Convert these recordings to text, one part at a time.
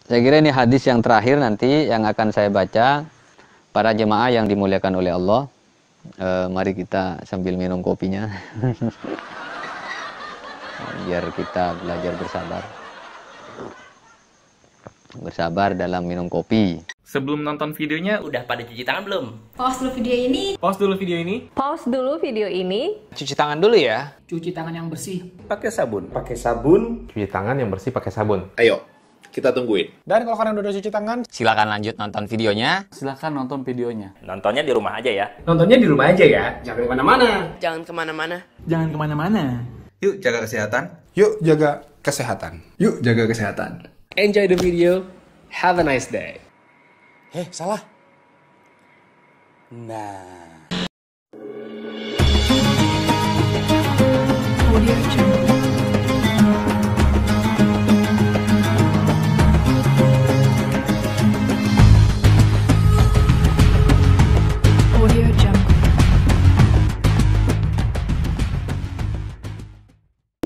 Saya kira ini hadis yang terakhir nanti yang akan saya baca. Para jemaah yang dimuliakan oleh Allah, mari kita sambil minum kopinya biar kita belajar bersabar dalam minum kopi. Sebelum nonton videonya, udah pada cuci tangan belum? Pause dulu video ini. Pause dulu video ini. Pause dulu video ini. Cuci tangan dulu ya. Cuci tangan yang bersih. Pakai sabun. Cuci tangan yang bersih pakai sabun. Ayo, kita tungguin. Dan kalau kalian udah cuci tangan, Silakan lanjut nonton videonya. Silahkan nonton videonya. Nontonnya di rumah aja ya. nontonnya di rumah aja ya. Jangan kemana-mana. Jangan kemana-mana. Jangan kemana-mana. Yuk jaga kesehatan. Yuk jaga kesehatan. Yuk jaga kesehatan. Enjoy the video. Have a nice day. Salah. Nah.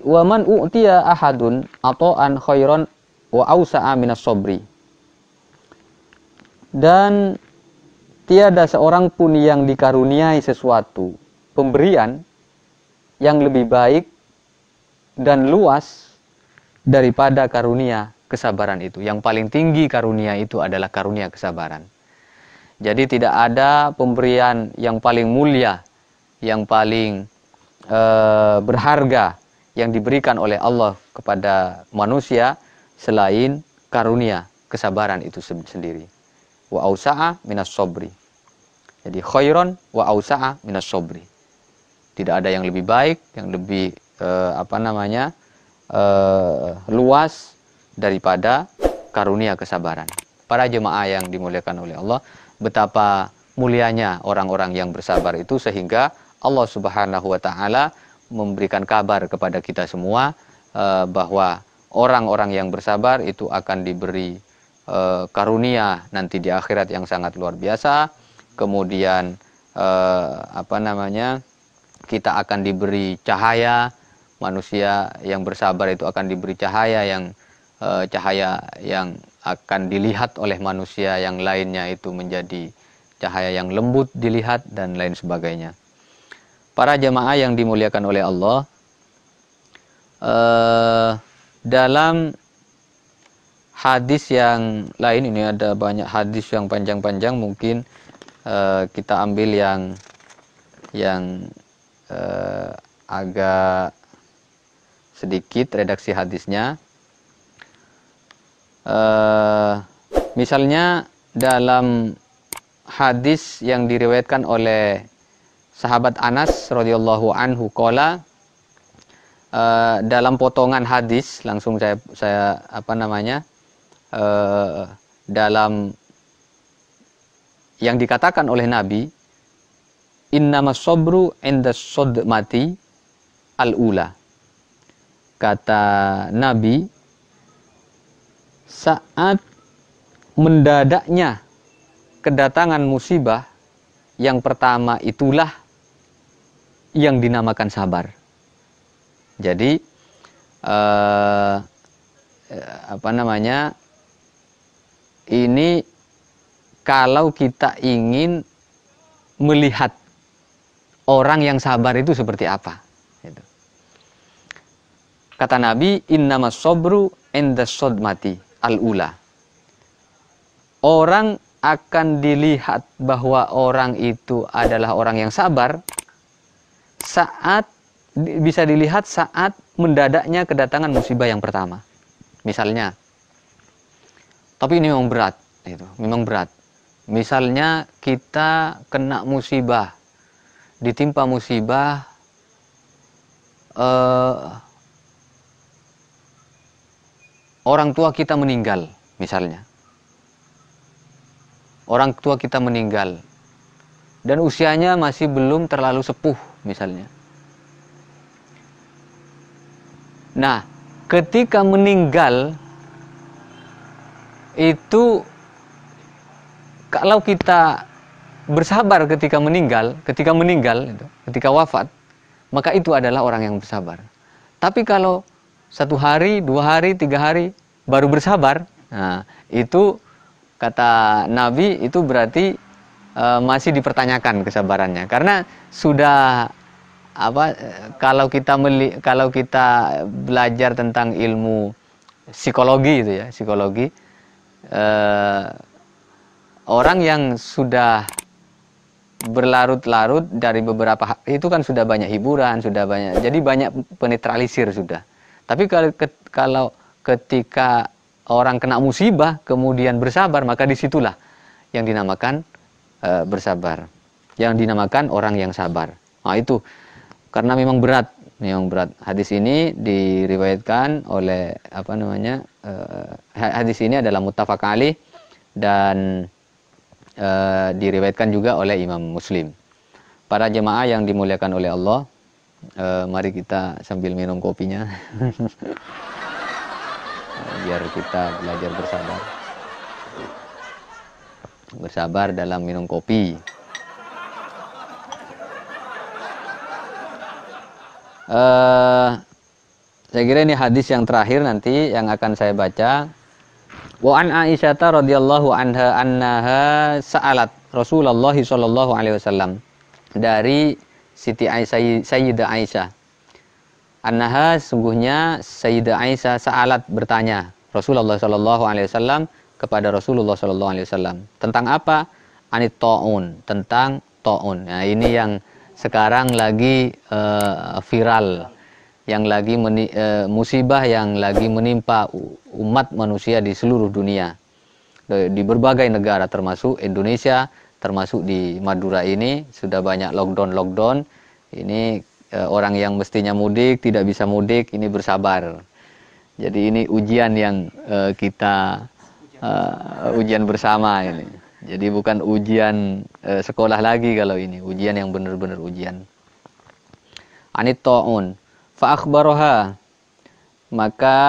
Wa man u'tiya ahadun ata'an khairan wa ausa'a minas sobri. Dan tiada seorang pun yang dikaruniai sesuatu pemberian yang lebih baik dan luas daripada karunia kesabaran itu. Yang paling tinggi karunia itu adalah karunia kesabaran. Jadi tidak ada pemberian yang paling mulia, yang paling berharga yang diberikan oleh Allah kepada manusia selain karunia kesabaran itu sendiri. Wa ausa'a minas sobri. Jadi khairon wa ausa'a minas sobri. Tidak ada yang lebih baik, yang lebih luas daripada karunia kesabaran. Para jemaah yang dimuliakan oleh Allah, betapa mulianya orang-orang yang bersabar itu sehingga Allah Subhanahu wa taala memberikan kabar kepada kita semua bahwa orang-orang yang bersabar itu akan diberi karunia nanti di akhirat yang sangat luar biasa. Kemudian kita akan diberi cahaya. Manusia yang bersabar itu akan diberi cahaya yang akan dilihat oleh manusia yang lainnya itu menjadi cahaya yang lembut dilihat dan lain sebagainya. Para jemaah yang dimuliakan oleh Allah, dalam hadis yang lain, ini ada banyak hadis yang panjang-panjang, mungkin kita ambil yang agak sedikit redaksi hadisnya. Misalnya dalam hadis yang diriwayatkan oleh sahabat Anas radhiyallahu anhu qala, dalam potongan hadis langsung saya dalam yang dikatakan oleh Nabi, innamas sabru indas sodmati al-ula. Kata Nabi, saat mendadaknya kedatangan musibah yang pertama itulah yang dinamakan sabar. Jadi ini kalau kita ingin melihat orang yang sabar itu seperti apa, gitu. Kata Nabi, innamas sabru indas sodmati al-ula. Orang akan dilihat bahwa orang itu adalah orang yang sabar bisa dilihat saat mendadaknya kedatangan musibah yang pertama. Misalnya, tapi ini memang berat, memang berat. Misalnya kita kena musibah, ditimpa musibah, orang tua kita meninggal, misalnya. Orang tua kita meninggal dan usianya masih belum terlalu sepuh, misalnya. Nah, ketika meninggal itu, kalau kita bersabar ketika meninggal, ketika wafat, maka itu adalah orang yang bersabar. Tapi kalau 1 hari, 2 hari, 3 hari baru bersabar, Nah, itu kata Nabi itu berarti masih dipertanyakan kesabarannya, karena sudah kalau kita belajar tentang ilmu psikologi itu ya, psikologi, orang yang sudah berlarut-larut dari beberapa hari itu kan sudah banyak hiburan, sudah banyak, jadi banyak penetralisir sudah. Tapi kalau ketika orang kena musibah kemudian bersabar, maka disitulah yang dinamakan bersabar, yang dinamakan orang yang sabar. Nah itu karena memang berat. Hadis ini diriwayatkan oleh hadis ini adalah muttafaq alaih dan diriwayatkan juga oleh Imam Muslim. Para jemaah yang dimuliakan oleh Allah, mari kita sambil minum kopinya biar kita belajar bersabar dalam minum kopi. Saya kira ini hadis yang terakhir nanti yang akan saya baca. Wa an Aisyah radhiyallahu anha annaha sa'alat Rasulullah sallallahu alaihi wasallam. Dari Siti Aisyah, Sayyidah Aisyah. Annaha, sungguhnya Sayyidah Aisyah sa'alat, bertanya Rasulullah sallallahu alaihi wasallam kepada Rasulullah sallallahu alaihi wasallam tentang apa? Anit ta'un, tentang ta'un. Nah, ini yang sekarang lagi viral, yang lagi musibah yang lagi menimpa umat manusia di seluruh dunia, di berbagai negara termasuk Indonesia, termasuk di Madura ini sudah banyak lockdown. Ini orang yang mestinya mudik tidak bisa mudik, ini bersabar. Jadi ini ujian yang kita ujian bersama ini. Jadi bukan ujian sekolah lagi kalau ini, ujian yang benar-benar ujian. Anit ta'un fa akhbaraha, maka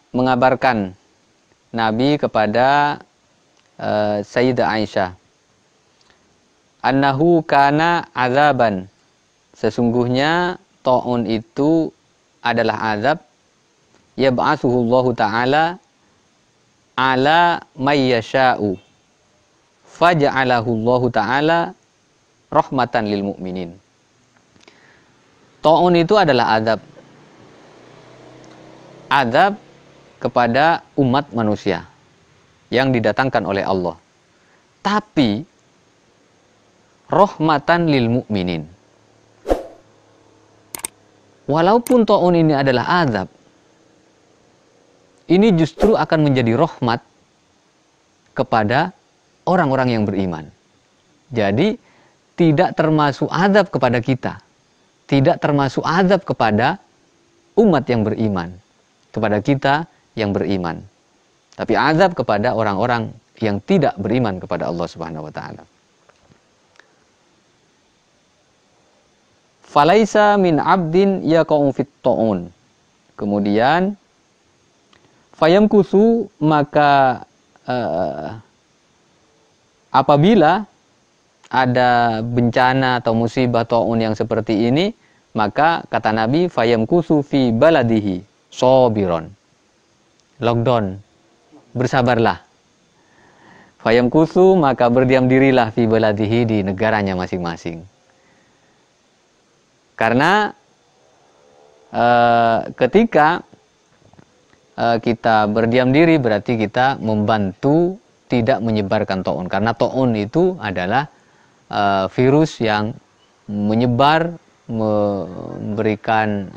mengabarkan Nabi kepada Sayyidah Aisyah, annahu kana azaban, sesungguhnya ta'un itu adalah azab, yab'atsuhullahu ta'ala ala may yasha'u faja'alahullahu ta'ala rahmatan lil mu'minin. Ta'un itu adalah azab kepada umat manusia yang didatangkan oleh Allah, tapi rahmatan lil mu'minin. Walaupun ta'un ini adalah azab, ini justru akan menjadi rahmat kepada orang-orang yang beriman. Jadi tidak termasuk azab kepada kita, tidak termasuk azab kepada umat yang beriman, kepada kita yang beriman, tapi azab kepada orang-orang yang tidak beriman kepada Allah Subhanahu wa taala. Falaisa min abdin yaqa'u fit ta'un. Kemudian fayamkusu, maka apabila ada bencana atau musibah ta'un yang seperti ini, maka kata Nabi, fayamkusu fi baladihi sabiron. Lockdown, bersabarlah. Fayamkusu, maka berdiam dirilah fi baladihi, di negaranya masing-masing. Karena ketika kita berdiam diri berarti kita membantu tidak menyebarkan ta'un, karena ta'un itu adalah virus yang menyebar, memberikan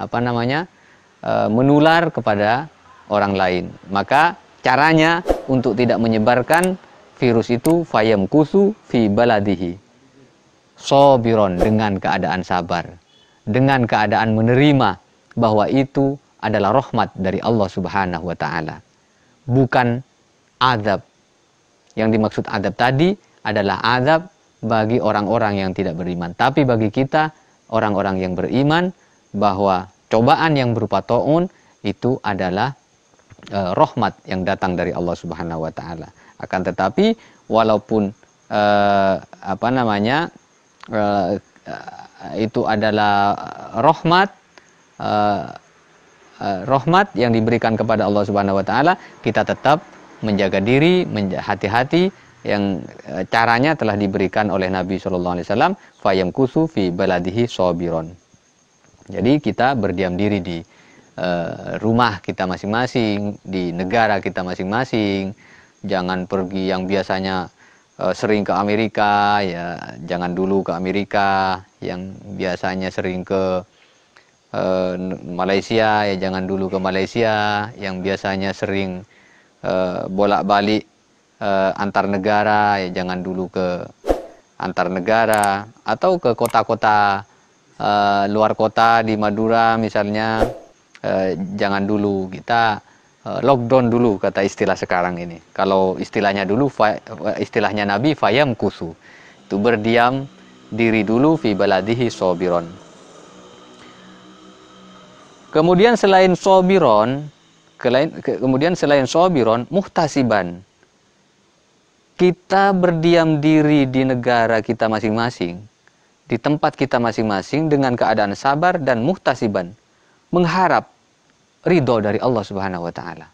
menular kepada orang lain. Maka caranya untuk tidak menyebarkan virus itu, fayamkusu fi baladihi sabiron, dengan keadaan sabar, dengan keadaan menerima bahwa itu adalah rahmat dari Allah Subhanahu wa taala, bukan azab. Yang dimaksud azab tadi adalah azab bagi orang-orang yang tidak beriman, tapi bagi kita orang-orang yang beriman, bahwa cobaan yang berupa ta'un itu adalah rahmat yang datang dari Allah Subhanahu wa taala. Akan tetapi walaupun itu adalah rahmat yang diberikan kepada Allah Subhanahu wa taala, kita tetap menjaga diri, hati-hati yang caranya telah diberikan oleh Nabi SAW, fayamkusu fi baladihi sabiron. Jadi kita berdiam diri di rumah kita masing-masing, di negara kita masing-masing. Jangan pergi yang biasanya sering ke Amerika, ya jangan dulu ke Amerika. Yang biasanya sering ke Malaysia, ya jangan dulu ke Malaysia. Yang biasanya sering bolak-balik antar negara, ya jangan dulu ke antar negara, atau ke kota-kota luar kota di Madura misalnya, jangan dulu. Kita lockdown dulu, kata istilah sekarang ini. Kalau istilahnya dulu, istilahnya Nabi, fayam kusu, itu berdiam diri dulu, fi baladihi sobiron. Kemudian selain sobiron, muhtasiban. Kita berdiam diri di negara kita masing-masing, di tempat kita masing-masing dengan keadaan sabar dan muhtasiban, mengharap ridho dari Allah Subhanahu wa taala.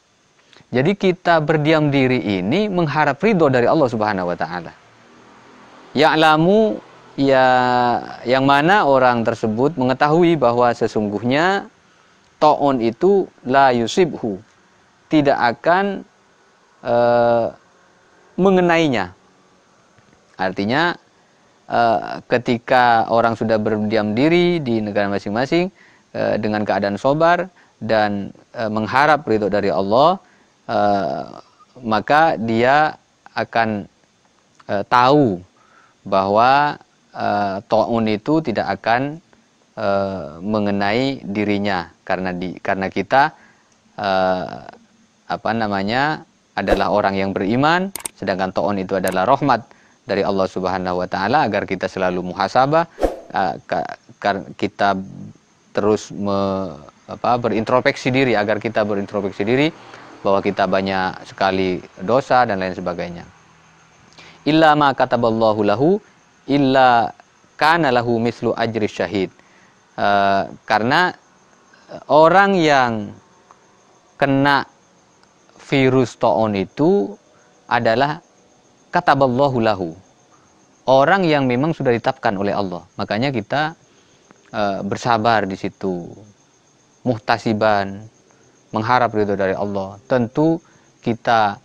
Jadi kita berdiam diri ini mengharap ridho dari Allah Subhanahu wa taala. Ya'lamu, ya, yang mana orang tersebut mengetahui bahwa sesungguhnya ta'un itu la yusibhu, tidak akan mengenainya. Artinya ketika orang sudah berdiam diri di negara masing-masing dengan keadaan sabar dan mengharap ridho dari Allah, maka dia akan tahu bahwa ta'un itu tidak akan mengenai dirinya, karena kita adalah orang yang beriman, sedangkan ta'un itu adalah rahmat dari Allah Subhanahu wa taala, agar kita selalu muhasabah, kita terus berintrospeksi diri, agar kita berintrospeksi diri bahwa kita banyak sekali dosa dan lain sebagainya. Illa ma kataballahu lahu illa kana lahu mislu ajri syahid. Karena orang yang kena virus ta'un itu adalah kataballahu lahu, orang yang memang sudah ditetapkan oleh Allah. Makanya kita bersabar di situ, muhtasiban, mengharap ridho dari Allah. Tentu kita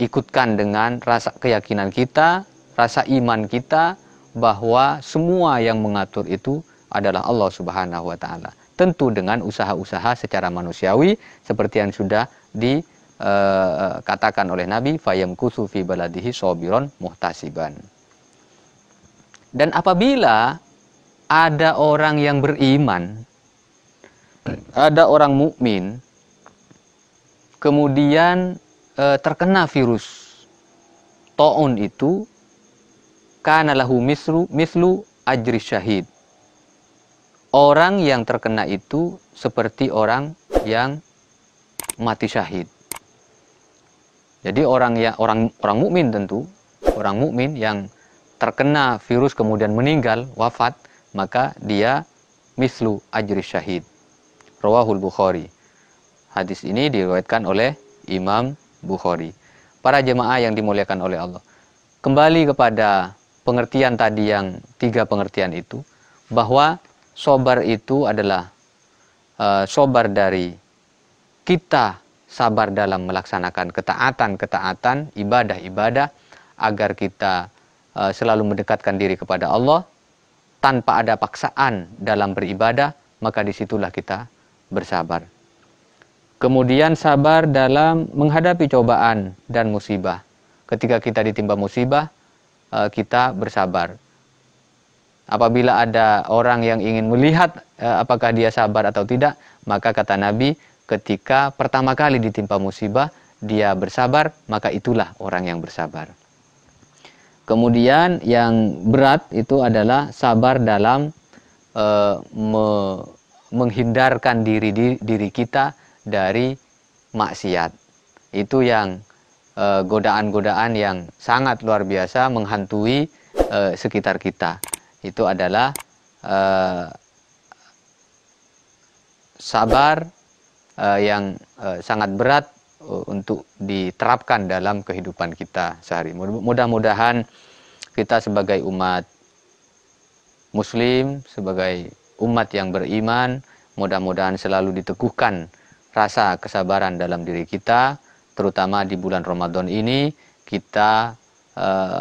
ikutkan dengan rasa keyakinan kita, rasa iman kita, bahwa semua yang mengatur itu adalah Allah Subhanahu wa taala. Tentu dengan usaha-usaha secara manusiawi seperti yang sudah dikatakan oleh Nabi, fayamkusu fi baladihi sabiron muhtasiban. Dan apabila ada orang yang beriman, ada orang mukmin, kemudian terkena virus ta'un itu, kana lahu mislu ajri syahid. Orang yang terkena itu seperti orang yang mati syahid. Jadi orang mukmin, tentu orang mukmin yang terkena virus kemudian meninggal, wafat, maka dia mislu ajri syahid. Rawahul Bukhari. Hadis ini diriwayatkan oleh Imam Bukhari. Para jemaah yang dimuliakan oleh Allah, kembali kepada pengertian tadi, yang 3 pengertian itu, bahwa sabar itu adalah sabar dari kita sabar dalam melaksanakan ketaatan, ibadah-ibadah, agar kita selalu mendekatkan diri kepada Allah tanpa ada paksaan dalam beribadah, maka disitulah kita bersabar. Kemudian sabar dalam menghadapi cobaan dan musibah. Ketika kita ditimpa musibah, kita bersabar. Apabila ada orang yang ingin melihat apakah dia sabar atau tidak, maka kata Nabi, ketika pertama kali ditimpa musibah, dia bersabar, maka itulah orang yang bersabar. Kemudian yang berat itu adalah sabar dalam menghindarkan diri kita dari maksiat. Itu yang godaan-godaan yang sangat luar biasa menghantui sekitar kita. Itu adalah sabar yang sangat berat untuk diterapkan dalam kehidupan kita sehari. Mudah-mudahan kita sebagai umat muslim, sebagai umat yang beriman, mudah-mudahan selalu diteguhkan rasa kesabaran dalam diri kita, terutama di bulan Ramadan ini. Kita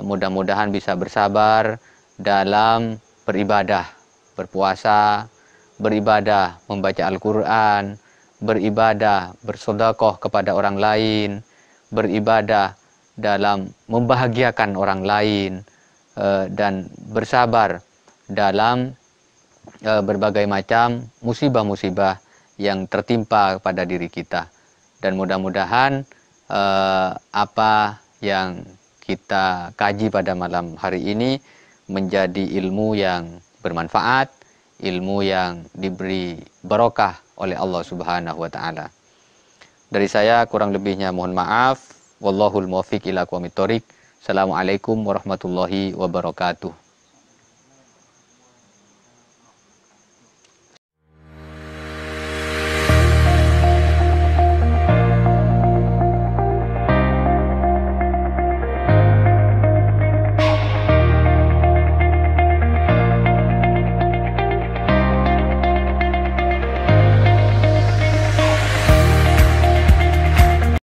mudah-mudahan bisa bersabar dalam beribadah, berpuasa, beribadah, membaca Al-Quran, beribadah, bersedekah kepada orang lain, beribadah dalam membahagiakan orang lain, dan bersabar dalam berbagai macam musibah-musibah yang tertimpa pada diri kita. Dan mudah-mudahan apa yang kita kaji pada malam hari ini menjadi ilmu yang bermanfaat, ilmu yang diberi barokah oleh Allah Subhanahu wa taala. Dari saya kurang lebihnya mohon maaf. Wallahul muwaffiq ila aqwamit thoriq. Assalamualaikum warahmatullahi wabarakatuh.